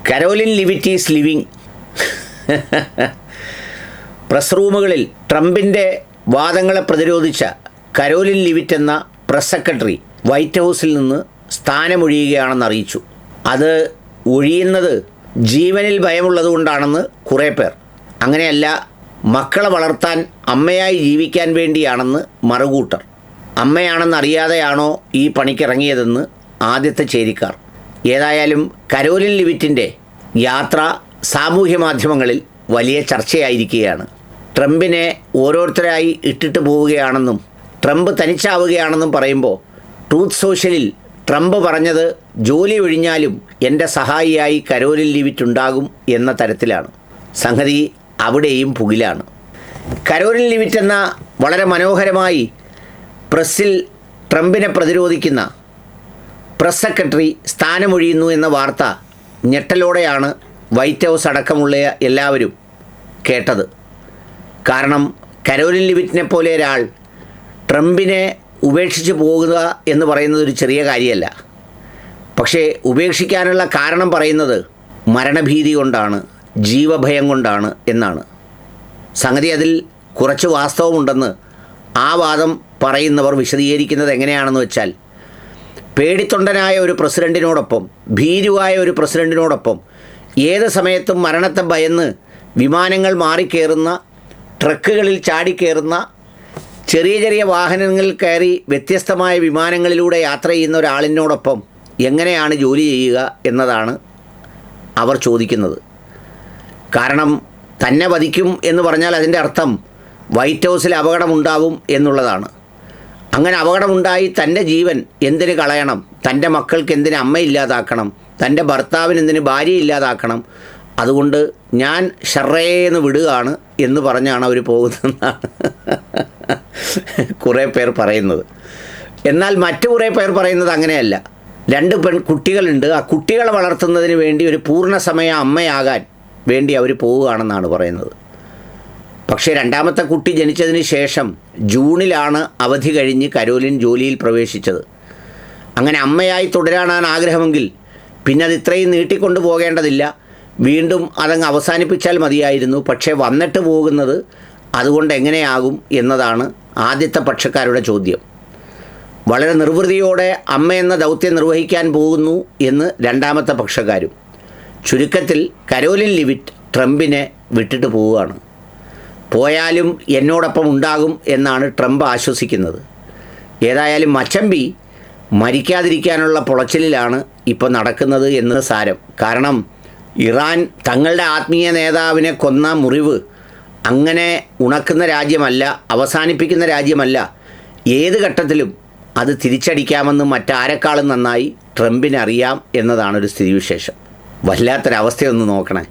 Caroline Leavitt is living. Press റൂമുകളിൽ ട്രംപിൻ്റെ വാദങ്ങളെ പ്രതിരോധിച്ച കരോലിൻ ലിവിറ്റ് എന്ന പ്രസ് സെക്രട്ടറി വൈറ്റ് ഹൗസിൽ നിന്ന് സ്ഥാനമൊഴിയുകയാണെന്ന് അറിയിച്ചു. അത് ഒഴിയുന്നത് ജീവനിൽ ഭയമുള്ളതുകൊണ്ടാണെന്ന് കുറേ പേർ. അങ്ങനെയല്ല, മക്കളെ വളർത്താൻ അമ്മയായി ജീവിക്കാൻ വേണ്ടിയാണെന്ന് മറുകൂട്ടർ. അമ്മയാണെന്നറിയാതെയാണോ ഈ പണിക്കിറങ്ങിയതെന്ന് ആദ്യത്തെ ചേരിക്കാർ. ഏതായാലും കരോലിൻ ലിവിറ്റിൻ്റെ യാത്ര സാമൂഹ്യ മാധ്യമങ്ങളിൽ വലിയ ചർച്ചയായിരിക്കുകയാണ്. ട്രംപിനെ ഓരോരുത്തരായി ഇട്ടിട്ട് പോവുകയാണെന്നും ട്രംപ് തനിച്ചാവുകയാണെന്നും പറയുമ്പോൾ ട്രൂത്ത് സോഷ്യലിൽ ട്രംപ് പറഞ്ഞത് ജോലി ഒഴിഞ്ഞാലും എൻ്റെ സഹായിയായി കരോലിൻ ലിവിറ്റ് ഉണ്ടാകും എന്ന തരത്തിലാണ്. സംഗതി അവിടെയും പുകിലാണ്. കരോലിൻ ലിവിറ്റ് എന്ന വളരെ മനോഹരമായി പ്രസ്സിൽ ട്രംപിനെ പ്രതിരോധിക്കുന്ന പ്രസ് സെക്രട്ടറി സ്ഥാനമൊഴിയുന്നു എന്ന വാർത്ത ഞെട്ടലോടെയാണ് വൈറ്റ് ഹൗസ് അടക്കമുള്ള എല്ലാവരും കേട്ടത്. കാരണം കരോലിൻ ലിവിറ്റിനെ പോലെ ഒരാൾ ട്രംപിനെ ഉപേക്ഷിച്ച് പോകുക എന്ന് പറയുന്നത് ഒരു ചെറിയ കാര്യമല്ല. പക്ഷേ ഉപേക്ഷിക്കാനുള്ള കാരണം പറയുന്നത് മരണഭീതി കൊണ്ടാണ്, ജീവഭയം കൊണ്ടാണ് എന്നാണ്. സംഗതി അതിൽ കുറച്ച് വാസ്തവമുണ്ടെന്ന് ആ വാദം പറയുന്നവർ വിശദീകരിക്കുന്നത് എങ്ങനെയാണെന്ന് വെച്ചാൽ, പേടിത്തൊണ്ടനായ ഒരു പ്രസിഡൻറ്റിനോടൊപ്പം, ഭീരുവായ ഒരു പ്രസിഡൻറ്റിനോടൊപ്പം ഏത് സമയത്തും മരണത്തെ ഭയന്ന് വിമാനങ്ങൾ മാറിക്കയറുന്ന, ട്രക്കുകളിൽ ചാടിക്കയറുന്ന, ചെറിയ ചെറിയ വാഹനങ്ങളിൽ കയറി വ്യത്യസ്തമായ വിമാനങ്ങളിലൂടെ യാത്ര ചെയ്യുന്ന ഒരാളിനോടൊപ്പം എങ്ങനെയാണ് ജോലി ചെയ്യുക എന്നതാണ് അവർ ചോദിക്കുന്നത്. കാരണം തന്നെ വധിക്കും എന്ന് പറഞ്ഞാൽ അതിൻ്റെ അർത്ഥം വൈറ്റ് ഹൗസിൽ അപകടമുണ്ടാവും എന്നുള്ളതാണ്. അങ്ങനെ അപകടമുണ്ടായി തൻ്റെ ജീവൻ എന്തിന് കളയണം, തൻ്റെ മക്കൾക്ക് എന്തിന് അമ്മയില്ലാതാക്കണം, തൻ്റെ ഭർത്താവിന് എന്തിന് ഭാര്യ ഇല്ലാതാക്കണം, അതുകൊണ്ട് ഞാൻ ഷർറേന്ന് വിടുകയാണ് എന്ന് പറഞ്ഞാണ് അവർ പോകുന്നതെന്നാണ് കുറേ പേർ പറയുന്നത്. എന്നാൽ മറ്റു കുറേ പേർ പറയുന്നത് അങ്ങനെയല്ല. 2 കുട്ടികളുണ്ട്, ആ കുട്ടികളെ വളർത്തുന്നതിന് വേണ്ടി ഒരു പൂർണ്ണസമയ അമ്മയാകാൻ വേണ്ടി അവർ പോവുകയാണെന്നാണ് പറയുന്നത്. പക്ഷേ രണ്ടാമത്തെ കുട്ടി ജനിച്ചതിന് ശേഷം ജൂണിലാണ് അവധി കഴിഞ്ഞ് കരോലിൻ ജോലിയിൽ പ്രവേശിച്ചത്. അങ്ങനെ അമ്മയായി തുടരാനാണ് ആഗ്രഹമെങ്കിൽ പിന്നെ അത് ഇത്രയും നീട്ടിക്കൊണ്ടു പോകേണ്ടതില്ല, വീണ്ടും അതങ്ങ് അവസാനിപ്പിച്ചാൽ മതിയായിരുന്നു. പക്ഷേ വന്നിട്ട് പോകുന്നത് അതുകൊണ്ട് എങ്ങനെയാകും എന്നതാണ് ആദ്യത്തെ പക്ഷക്കാരുടെ ചോദ്യം. വളരെ നിർവൃതിയോടെ അമ്മ എന്ന ദൗത്യം നിർവഹിക്കാൻ പോകുന്നു എന്ന് രണ്ടാമത്തെ പക്ഷക്കാരും. ചുരുക്കത്തിൽ കരോലിൻ ലിവിറ്റ് ട്രംപിനെ വിട്ടിട്ട് പോവുകയാണ്. പോയാലും എന്നോടൊപ്പം ഉണ്ടാകും എന്നാണ് ട്രംപ് ആശ്വസിക്കുന്നത്. ഏതായാലും മച്ചമ്പി മരിക്കാതിരിക്കാനുള്ള പുളച്ചിലാണ് ഇപ്പോൾ നടക്കുന്നത് എന്ന് സാരം. കാരണം ഇറാൻ തങ്ങളുടെ ആത്മീയ നേതാവിനെ കൊന്ന മുറിവ് അങ്ങനെ ഉണക്കുന്ന രാജ്യമല്ല, അവസാനിപ്പിക്കുന്ന രാജ്യമല്ല. ഏത് ഘട്ടത്തിലും അത് തിരിച്ചടിക്കാമെന്ന് മറ്റാരെക്കാളും നന്നായി ട്രംപിനറിയാം എന്നതാണൊരു സ്ഥിതിവിശേഷം. വല്ലാത്തൊരവസ്ഥയൊന്ന് നോക്കണേ.